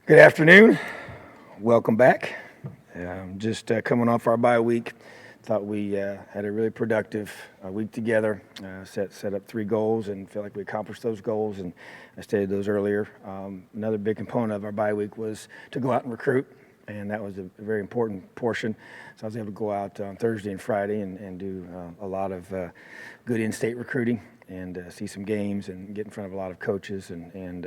Good afternoon. Welcome back. Just coming off our bye week. Thought we had a really productive week together. Set up 3 goals and feel like we accomplished those goals. And I stated those earlier. Another big component of our bye week was to go out and recruit, and that was a very important portion. So I was able to go out on Thursday and Friday and do a lot of good in-state recruiting and see some games and get in front of a lot of coaches. And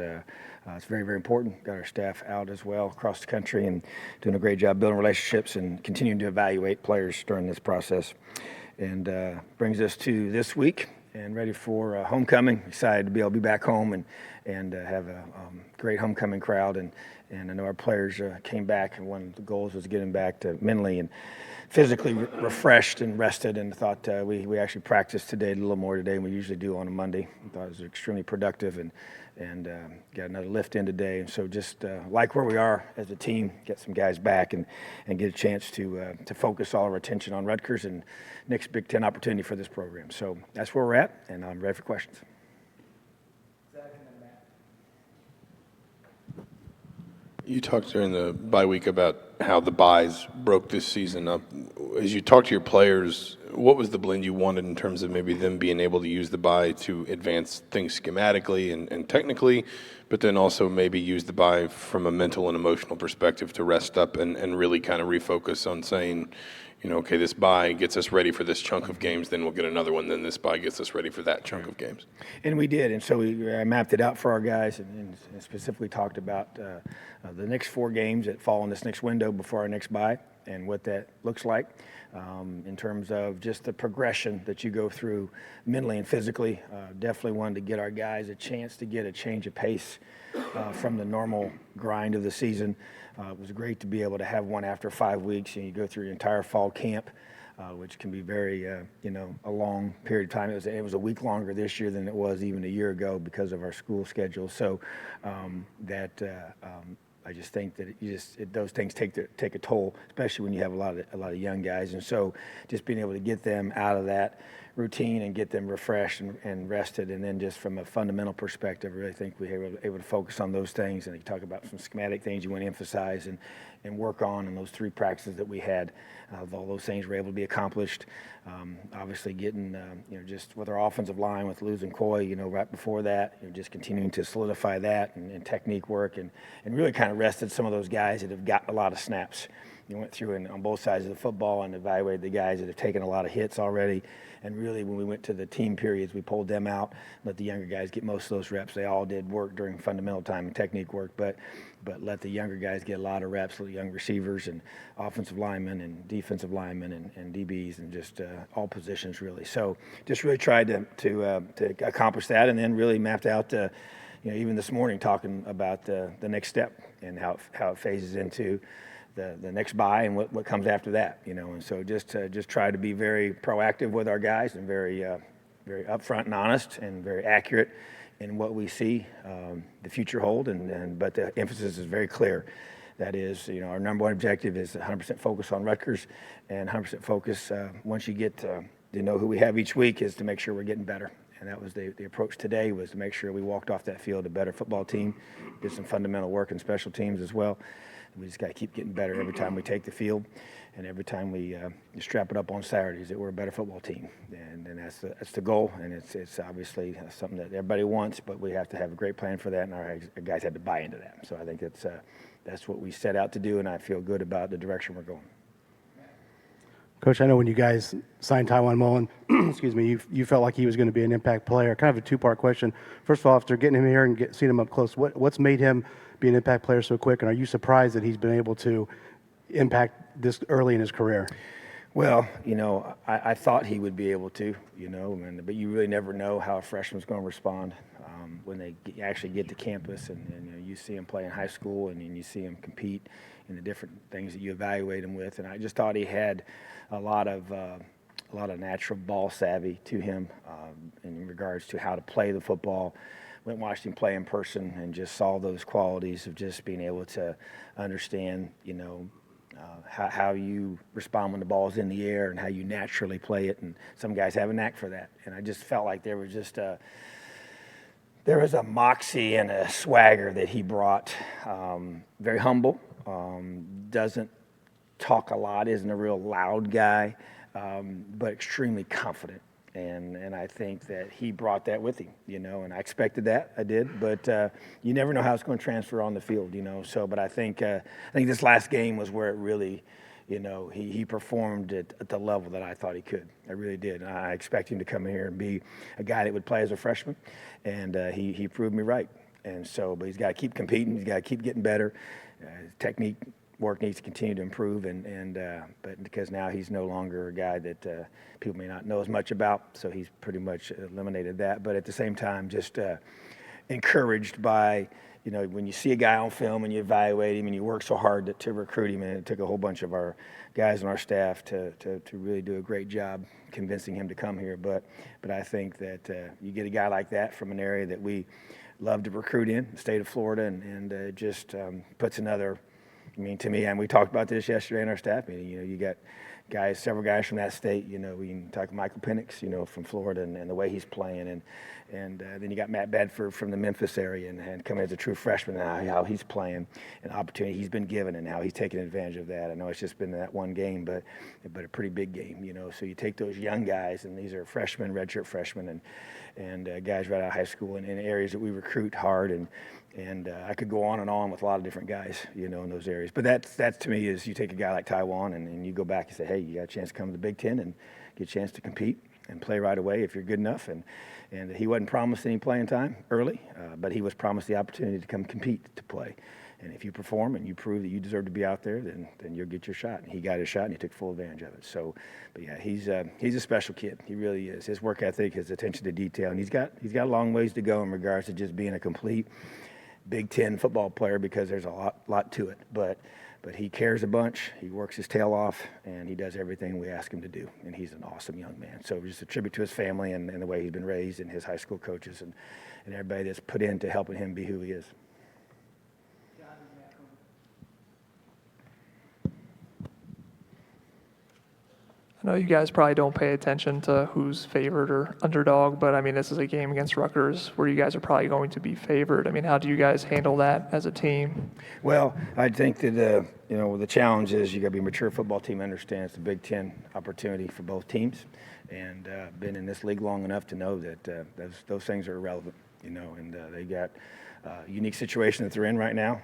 it's very, very important. Got our staff out as well across the country and doing a great job building relationships and continuing to evaluate players during this process. And brings us to this week and ready for homecoming. Excited to be able to be back home and have a great homecoming crowd. And I know our players came back, and one of the goals was getting back to mentally and physically refreshed and rested, and thought we actually practiced today a little more today than we usually do on a Monday. I thought it was extremely productive and got another lift in today. And so just like where we are as a team, get some guys back and get a chance to focus all our attention on Rutgers and next Big Ten opportunity for this program. So that's where we're at, and I'm ready for questions. You talked during the bye week about how the buys broke this season up. As you talk to your players, what was the blend you wanted in terms of maybe them being able to use the buy to advance things schematically and technically, but then also maybe use the buy from a mental and emotional perspective to rest up and really kind of refocus on saying, okay, this buy gets us ready for this chunk of games, then we'll get another one, then this buy gets us ready for that chunk of games. And we did, and so we mapped it out for our guys and specifically talked about the next 4 games that fall in this next window before our next bye and what that looks like in terms of just the progression that you go through mentally and physically. Definitely wanted to get our guys a chance to get a change of pace from the normal grind of the season. It was great to be able to have one after 5 weeks, and you go through your entire fall camp, which can be very, a long period of time. It was a week longer this year than it was even a year ago because of our school schedule. So I just think that those things take a toll, especially when you have a lot of young guys. And so just being able to get them out of that routine and get them refreshed and rested, and then just from a fundamental perspective, I really think we were able to focus on those things. And you talk about some schematic things you want to emphasize and work on in those 3 practices that we had. All those things were able to be accomplished. Obviously getting, just with our offensive line with losing Coy, right before that, just continuing to solidify that and technique work and really kind of rested some of those guys that have gotten a lot of snaps. You went through and on both sides of the football and evaluated the guys that have taken a lot of hits already. And really, when we went to the team periods, we pulled them out, let the younger guys get most of those reps. They all did work during fundamental time and technique work, but let the younger guys get a lot of reps, the young receivers and offensive linemen and defensive linemen and DBs and just all positions really. So just really tried to accomplish that, and then really mapped out, even this morning talking about the next step and how it phases into the next bye and what comes after that, and so just try to be very proactive with our guys and very very upfront and honest and very accurate in what we see the future hold, but the emphasis is very clear. That is, our number one objective is 100% focus on Rutgers, and 100% focus once you get to know who we have each week is to make sure we're getting better. And that was the approach today, was to make sure we walked off that field a better football team, did some fundamental work in special teams as well. We just got to keep getting better every time we take the field, and every time we strap it up on Saturdays that we're a better football team. And that's the goal, and it's obviously something that everybody wants, but we have to have a great plan for that, and our guys had to buy into that. So I think that's what we set out to do, and I feel good about the direction we're going. Coach, I know when you guys signed Tywan Mullen, excuse me, you felt like he was going to be an impact player. Kind of a 2-part question. First of all, after getting him here and seeing him up close, what's made him be an impact player so quick? And are you surprised that he's been able to impact this early in his career? Well, I thought he would be able to, but you really never know how a freshman's going to respond when they actually get to campus and you see him play in high school and you see him compete in the different things that you evaluate him with. And I just thought he had a lot of natural ball savvy to him in regards to how to play the football. Went and watched him play in person and just saw those qualities of just being able to understand, how you respond when the ball's in the air and how you naturally play it. And some guys have a knack for that. And I just felt like there was just There was a moxie and a swagger that he brought. Very humble, doesn't talk a lot, isn't a real loud guy, but extremely confident. And I think that he brought that with him, and I expected that, I did, but you never know how it's going to transfer on the field, So, but I think this last game was where it really, he performed at the level that I thought he could. I really did. And I expect him to come in here and be a guy that would play as a freshman, and he proved me right. And so, but he's got to keep competing. He's got to keep getting better. His technique work needs to continue to improve, but because now he's no longer a guy that people may not know as much about, so he's pretty much eliminated that. But at the same time, just encouraged by, when you see a guy on film and you evaluate him and you work so hard to recruit him, and it took a whole bunch of our guys on our staff to really do a great job convincing him to come here. But I think that you get a guy like that from an area that we love to recruit in, the state of Florida, and just puts another. To me, and we talked about this yesterday in our staff meeting, you got several guys from that state, we can talk Michael Penix, from Florida and the way he's playing, and then you got Matt Bedford from the Memphis area and coming as a true freshman, and how he's playing, and opportunity he's been given and how he's taking advantage of that. I know it's just been that one game, but a pretty big game, So you take those young guys, and these are freshmen, redshirt freshmen, and guys right out of high school in areas that we recruit hard, and I could go on and on with a lot of different guys, in those areas. But that's to me is you take a guy like Taiwan and you go back and say, hey, you got a chance to come to the Big Ten and get a chance to compete and play right away if you're good enough. And he wasn't promised any playing time early, but he was promised the opportunity to come compete to play. And if you perform and you prove that you deserve to be out there, then you'll get your shot. And he got his shot, and he took full advantage of it. So, but yeah, he's a special kid. He really is. His work ethic, his attention to detail, and he's got a long ways to go in regards to just being a complete Big Ten football player, because there's a lot to it. But he cares a bunch. He works his tail off, and he does everything we ask him to do. And he's an awesome young man. So just a tribute to his family and the way he's been raised, and his high school coaches and everybody that's put into helping him be who he is. I know you guys probably don't pay attention to who's favored or underdog, but this is a game against Rutgers where you guys are probably going to be favored. How do you guys handle that as a team? Well, I think that the challenge is you got to be a mature football team, understands the Big Ten opportunity for both teams, and been in this league long enough to know that those things are irrelevant. And they got a unique situation that they're in right now,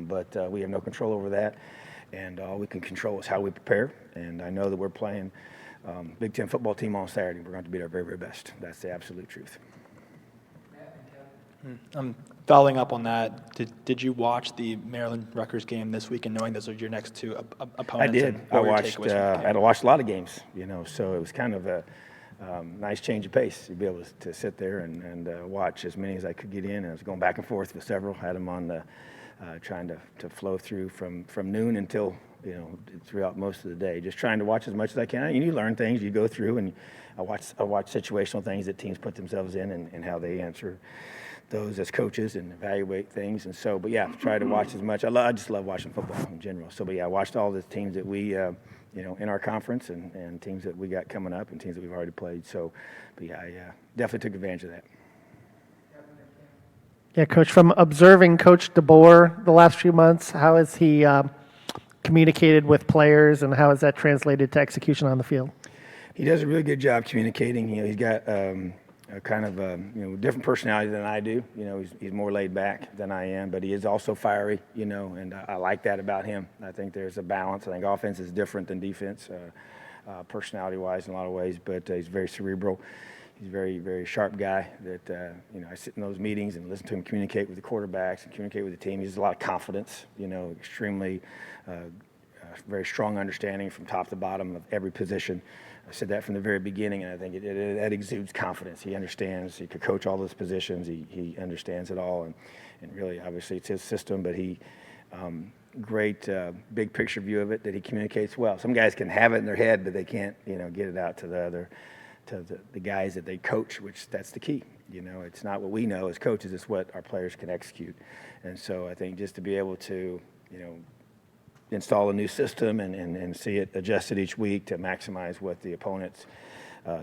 but we have no control over that. And all we can control is how we prepare. And I know that we're playing Big Ten football team on Saturday. We're going to be our very, very best. That's the absolute truth. Following up on that, did you watch the Maryland-Rutgers game this week, and knowing those are your next two opponents? I did. And what were your takeaways from the game? I had to watch a lot of games, so it was kind of a nice change of pace to be able to sit there and watch as many as I could get in. And I was going back and forth with several. Had them on the trying to flow through from noon until throughout most of the day, just trying to watch as much as I can. And you learn things, you go through, and I watch situational things that teams put themselves in, and how they answer those as coaches and evaluate things. And so, but yeah, try to watch as much. I just love watching football in general. So, but yeah, I watched all the teams that we in our conference, and teams that we got coming up, and teams that we've already played. So, but yeah, I definitely took advantage of that. Yeah, Coach, from observing Coach DeBoer the last few months, how has he communicated with players, and how has that translated to execution on the field? He does a really good job communicating. He's got a kind of a different personality than I do. He's more laid back than I am, but he is also fiery. And I like that about him. I think there's a balance. I think offense is different than defense, personality-wise in a lot of ways. But he's very cerebral. He's a very, very sharp guy that, I sit in those meetings and listen to him communicate with the quarterbacks and communicate with the team. He has a lot of confidence, extremely very strong understanding from top to bottom of every position. I said that from the very beginning, and I think that exudes confidence. He understands. He could coach all those positions. He understands it all, and really, obviously, it's his system, but he great big picture view of it that he communicates well. Some guys can have it in their head, but they can't, get it out to the guys that they coach, which that's the key. It's not what we know as coaches, it's what our players can execute. And so I think just to be able to, install a new system and see it adjusted each week to maximize what the opponents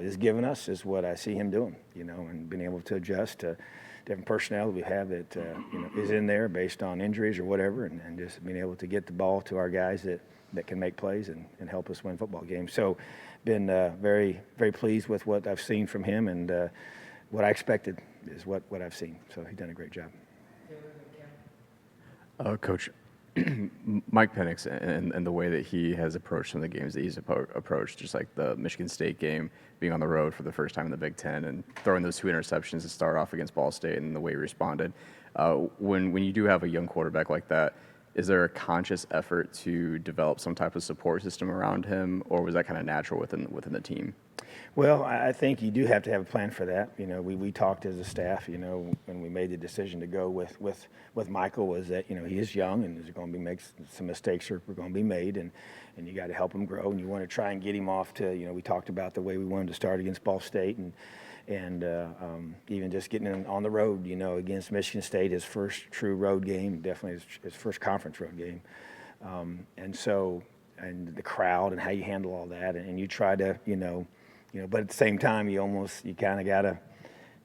is giving us is what I see him doing, and being able to adjust to different personnel that we have that is in there based on injuries or whatever, and just being able to get the ball to our guys that can make plays and help us win football games. So been very, very pleased with what I've seen from him, and what I expected is what I've seen. So he's done a great job. Coach, Mike Penix and the way that he has approached some of the games that he's approached, just like the Michigan State game, being on the road for the first time in the Big Ten and throwing those 2 interceptions to start off against Ball State, and the way he responded. When you do have a young quarterback like that, is there a conscious effort to develop some type of support system around him, or was that kind of natural within the team? Well, I think you do have to have a plan for that. We talked as a staff, when we made the decision to go with Michael, was that, he is young and there's going to be some mistakes are going to be made, and you got to help him grow, and you want to try and get him off to, we talked about the way we wanted to start against Ball State, and even just getting him on the road, against Michigan State, his first true road game, definitely his first conference road game. And the crowd and how you handle all that, and you try to, but at the same time, you kind of got to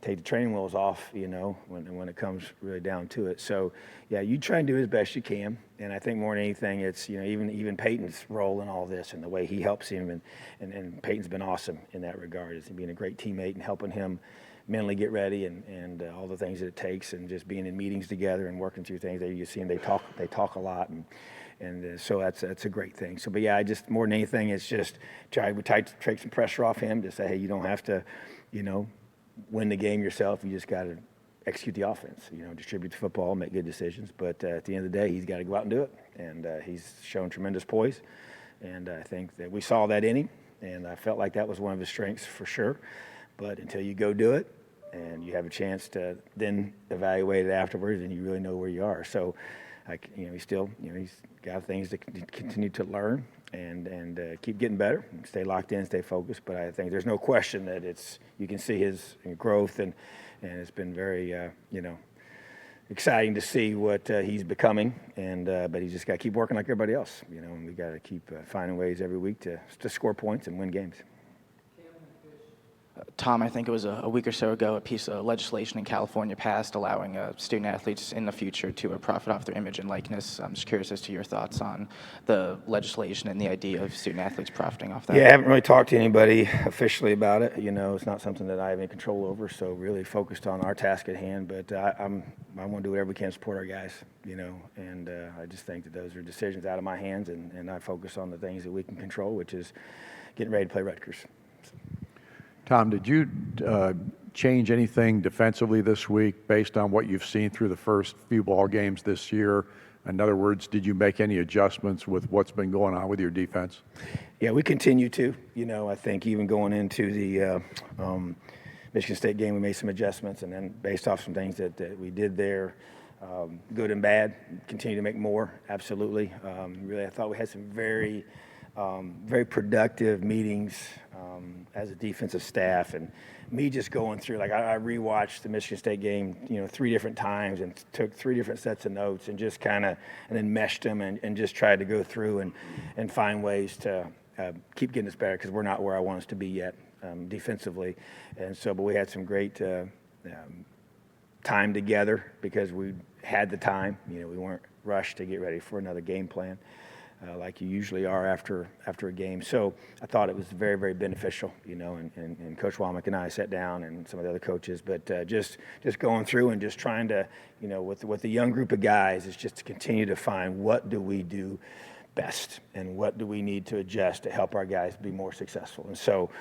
take the training wheels off, when it comes really down to it. So, yeah, you try and do as best you can. And I think more than anything, it's, even Peyton's role in all this and the way he helps him. And Peyton's been awesome in that regard, is being a great teammate and helping him mentally get ready and all the things that it takes, and just being in meetings together and working through things. You see them, they talk a lot. And so that's a great thing. So, but yeah, I just, more than anything, it's just try to take some pressure off him to say, hey, you don't have to, win the game yourself. You just got to execute the offense, distribute the football, make good decisions. But at the end of the day, he's got to go out and do it. And he's shown tremendous poise. And I think that we saw that in him. And I felt like that was one of his strengths for sure. But until you go do it and you have a chance to then evaluate it afterwards, and you really know where you are. So, he's still, he's got things to continue to learn and keep getting better and stay locked in, stay focused. But I think there's no question that you can see his growth, and it's been very, exciting to see what he's becoming. But he's just got to keep working like everybody else, and we got to keep finding ways every week to score points and win games. Tom, I think it was a week or so ago, a piece of legislation in California passed allowing student athletes in the future to profit off their image and likeness. I'm just curious as to your thoughts on the legislation and the idea of student athletes profiting off that. Yeah, I haven't really talked to anybody officially about it. It's not something that I have any control over, so really focused on our task at hand. But I want to do whatever we can to support our guys, and I just think that those are decisions out of my hands, and I focus on the things that we can control, which is getting ready to play Rutgers. Tom, did you change anything defensively this week based on what you've seen through the first few ball games this year? In other words, did you make any adjustments with what's been going on with your defense? Yeah, we continue to. I think even going into the Michigan State game, we made some adjustments, and then based off some things that we did there, good and bad, continue to make more, absolutely. Really, I thought we had some very productive meetings as a defensive staff, and me just going through, like I rewatched the Michigan State game, 3 different times, and took 3 different sets of notes, and just and then meshed them and just tried to go through and find ways to keep getting us better, because we're not where I want us to be yet defensively. And so, but we had some great time together because we had the time. We weren't rushed to get ready for another game plan. Like you usually are after a game. So I thought it was very, very beneficial, and Coach Womack and I sat down, and some of the other coaches, but just going through and just trying to, with the young group of guys, is just to continue to find what do we do best and what do we need to adjust to help our guys be more successful. And so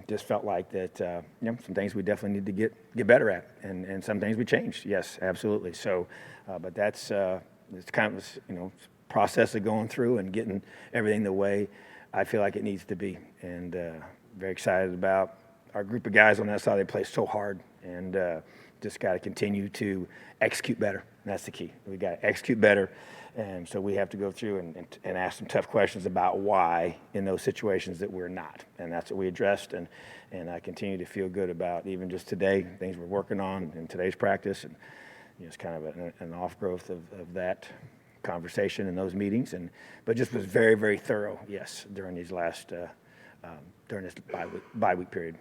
just felt like that, some things we definitely need to get better at, and some things we changed. Yes, absolutely. So, but that's it's kind of, process of going through and getting everything the way I feel like it needs to be, and very excited about our group of guys on that side. They play so hard, and just got to continue to execute better. And that's the key. We got to execute better, and so we have to go through and ask some tough questions about why in those situations that we're not, and that's what we addressed. And I continue to feel good about even just today, things we're working on in today's practice, and it's kind of an off growth of that conversation in those meetings, but just was very, very thorough, yes, during these last during this bye week period.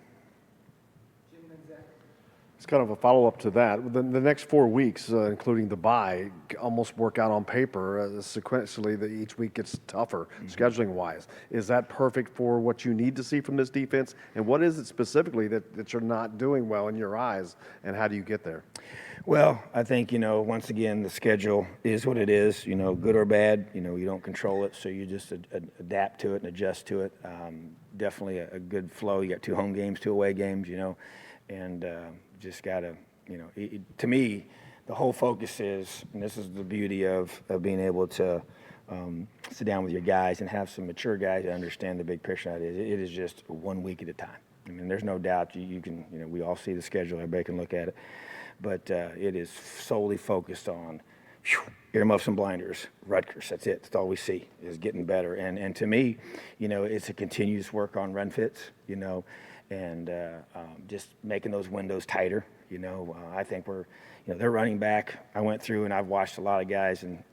It's kind of a follow-up to that. The next 4 weeks, including the bye, almost work out on paper sequentially that each week gets tougher scheduling-wise. Is that perfect for what you need to see from this defense? And what is it specifically that you're not doing well in your eyes, and how do you get there? Well, I think, once again, the schedule is what it is, good or bad. You don't control it, so you just adapt to it and adjust to it. Definitely a good flow. You got 2 home games, 2 away games, and just got to, to me, the whole focus is, and this is the beauty of being able to sit down with your guys and have some mature guys that understand the big picture. It is just 1 week at a time. I mean, there's no doubt you can, we all see the schedule, everybody can look at it, but it is solely focused on earmuffs and blinders, Rutgers. That's it. That's all we see is getting better. And to me, it's a continuous work on run fits, and just making those windows tighter. I think we're, they're running back. I went through and I've watched a lot of guys, and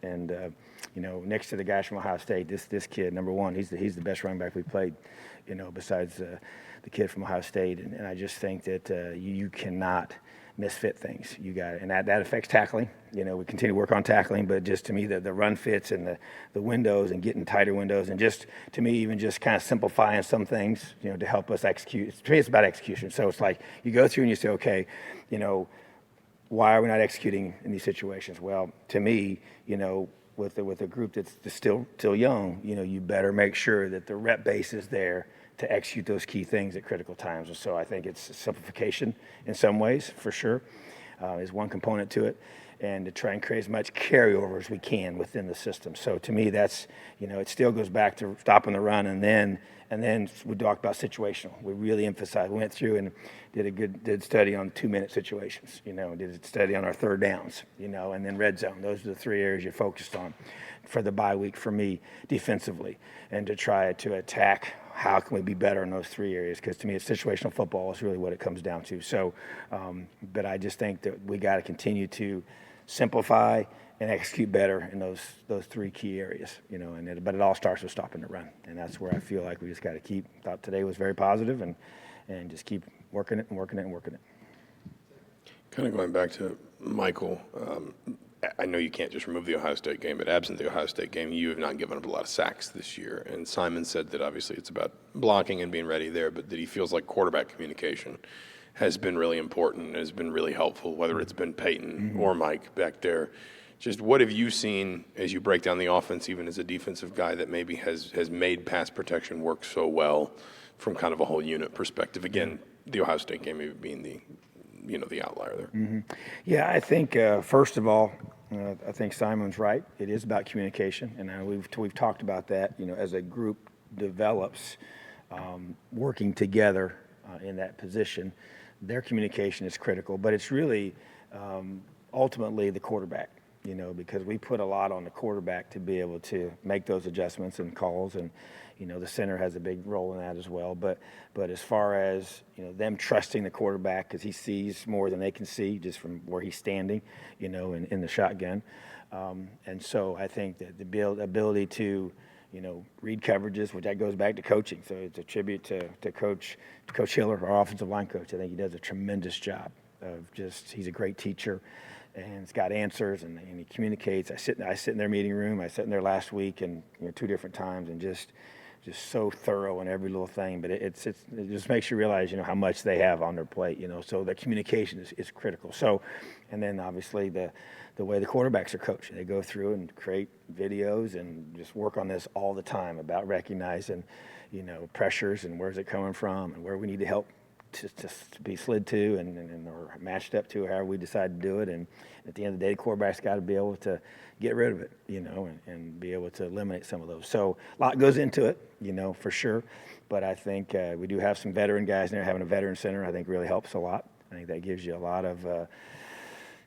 next to the guys from Ohio State, this kid, number one, he's the best running back we played, besides the kid from Ohio State. And I just think that you cannot misfit things. You got it, and that affects tackling. We continue to work on tackling, but just to me, the run fits and the windows and getting tighter windows, and just to me, even just kind of simplifying some things, to help us execute. To me, it's about execution. So it's like you go through and you say, okay, why are we not executing in these situations? Well, to me, with a group that's still young, you better make sure that the rep base is there to execute those key things at critical times. And so I think it's simplification in some ways, for sure, is one component to it, and to try and create as much carryover as we can within the system. So to me, that's, it still goes back to stopping the run, and then we talked about situational. We really emphasized, we went through and did study on 2-minute situations, did a study on our third downs, and then red zone. Those are the 3 areas you're focused on for the bye week for me defensively, and to try to attack how can we be better in those 3 areas? Because to me, it's situational football is really what it comes down to. So, but I just think that we got to continue to simplify and execute better in those 3 key areas, but it all starts with stopping the run. And that's where I feel like we just got to thought today was very positive, and just keep working it and working it and working it. Kind of going back to Michael, I know you can't just remove the Ohio State game, but absent the Ohio State game, you have not given up a lot of sacks this year. And Simon said that obviously it's about blocking and being ready there, but that he feels like quarterback communication has been really important, has been really helpful, whether it's been Peyton or Mike back there. Just what have you seen as you break down the offense, even as a defensive guy, that maybe has made pass protection work so well from kind of a whole unit perspective? Again, the Ohio State game maybe being the outlier there. Yeah, I think first of all, I think Simon's right. It is about communication, and we've talked about that. As a group develops, working together in that position, their communication is critical. But it's really ultimately the quarterback. Because we put a lot on the quarterback to be able to make those adjustments and calls, and the center has a big role in that as well. But as far as them trusting the quarterback, because he sees more than they can see just from where he's standing, in the shotgun, and so I think that the ability to read coverages, which that goes back to coaching. So it's a tribute to Coach Hiller, our offensive line coach. I think he does a tremendous job of he's a great teacher. And it's got answers, and he communicates. I sit in their meeting room. I sat in there last week, and 2 different times, and just so thorough in every little thing. But it just makes you realize how much they have on their plate. So the communication is critical. So, and then obviously the way the quarterbacks are coached, they go through and create videos and just work on this all the time about recognizing pressures and where's it coming from and where we need to help to be slid to and or matched up to, however we decide to do it. And at the end of the day, the quarterback's got to be able to get rid of it, and be able to eliminate some of those. So a lot goes into it, for sure. But I think we do have some veteran guys in there. Having a veteran center, I think, really helps a lot. I think that gives you a lot of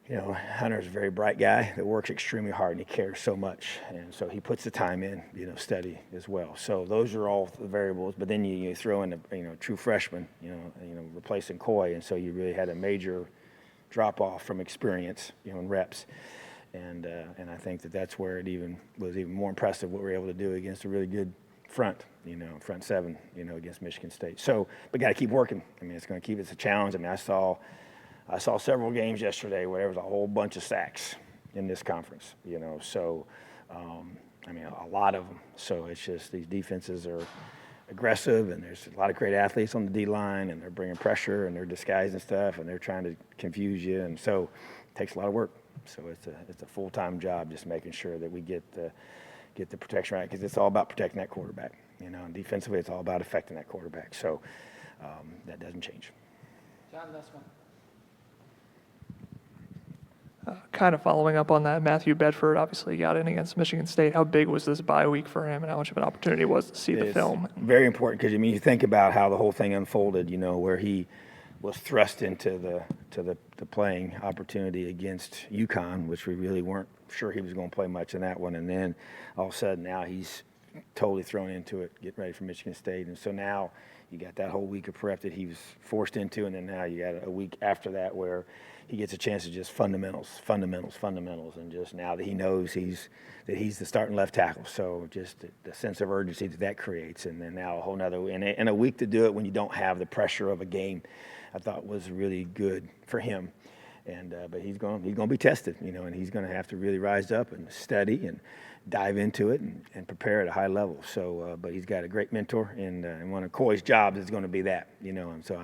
Hunter's a very bright guy that works extremely hard, and he cares so much, and so he puts the time in, study as well. So those are all the variables. But then you throw in a true freshman, replacing Coy, and so you really had a major drop off from experience, in reps, and I think that's where it was even more impressive what we were able to do against a really good front, front seven, against Michigan State. So, but got to keep working. I mean, it's a challenge. I mean, I saw I saw several games yesterday where there was a whole bunch of sacks in this conference, so I mean, a lot of them. So it's just these defenses are aggressive, and there's a lot of great athletes on the D line, and they're bringing pressure, and they're disguising stuff, and they're trying to confuse you, and so it takes a lot of work. So it's a full-time job, just making sure that we get the protection right, because it's all about protecting that quarterback. And defensively, it's all about affecting that quarterback. So that doesn't change. John, last one. Kind of following up on that, Matthew Bedford obviously got in against Michigan State. How big was this bye week for him, and how much of an opportunity was to see the It's film? very important, because you think about how the whole thing unfolded. Where he was thrust into the playing opportunity against UConn, which we really weren't sure he was going to play much in that one, and then all of a sudden now he's totally thrown into it, getting ready for Michigan State, and so now you got that whole week of prep that he was forced into, and then now you got a week after that where he gets a chance to just fundamentals, and just now that he knows that he's the starting left tackle. So just the sense of urgency that creates, and then now a whole nother and a week to do it when you don't have the pressure of a game, I thought was really good for him. And but he's going to be tested, and he's going to have to really rise up and study and dive into it and prepare at a high level. So, but he's got a great mentor, and one of Coy's jobs is going to be that, and so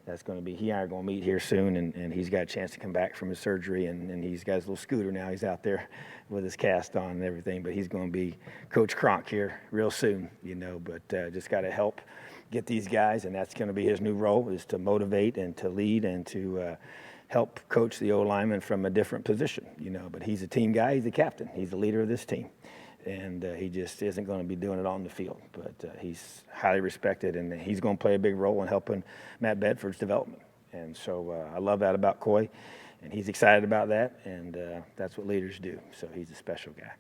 that's going to be, he and I are going to meet here soon, and he's got a chance to come back from his surgery, and he's got his little scooter now. He's out there with his cast on and everything, but he's going to be Coach Kronk here real soon, but just got to help get these guys, and that's going to be his new role, is to motivate and to lead and to help coach the O-lineman from a different position, but he's a team guy, he's the captain, he's the leader of this team. And he just isn't going to be doing it on the field. But he's highly respected, and he's going to play a big role in helping Matt Bedford's development. And so I love that about Coy, and he's excited about that, and that's what leaders do. So he's a special guy.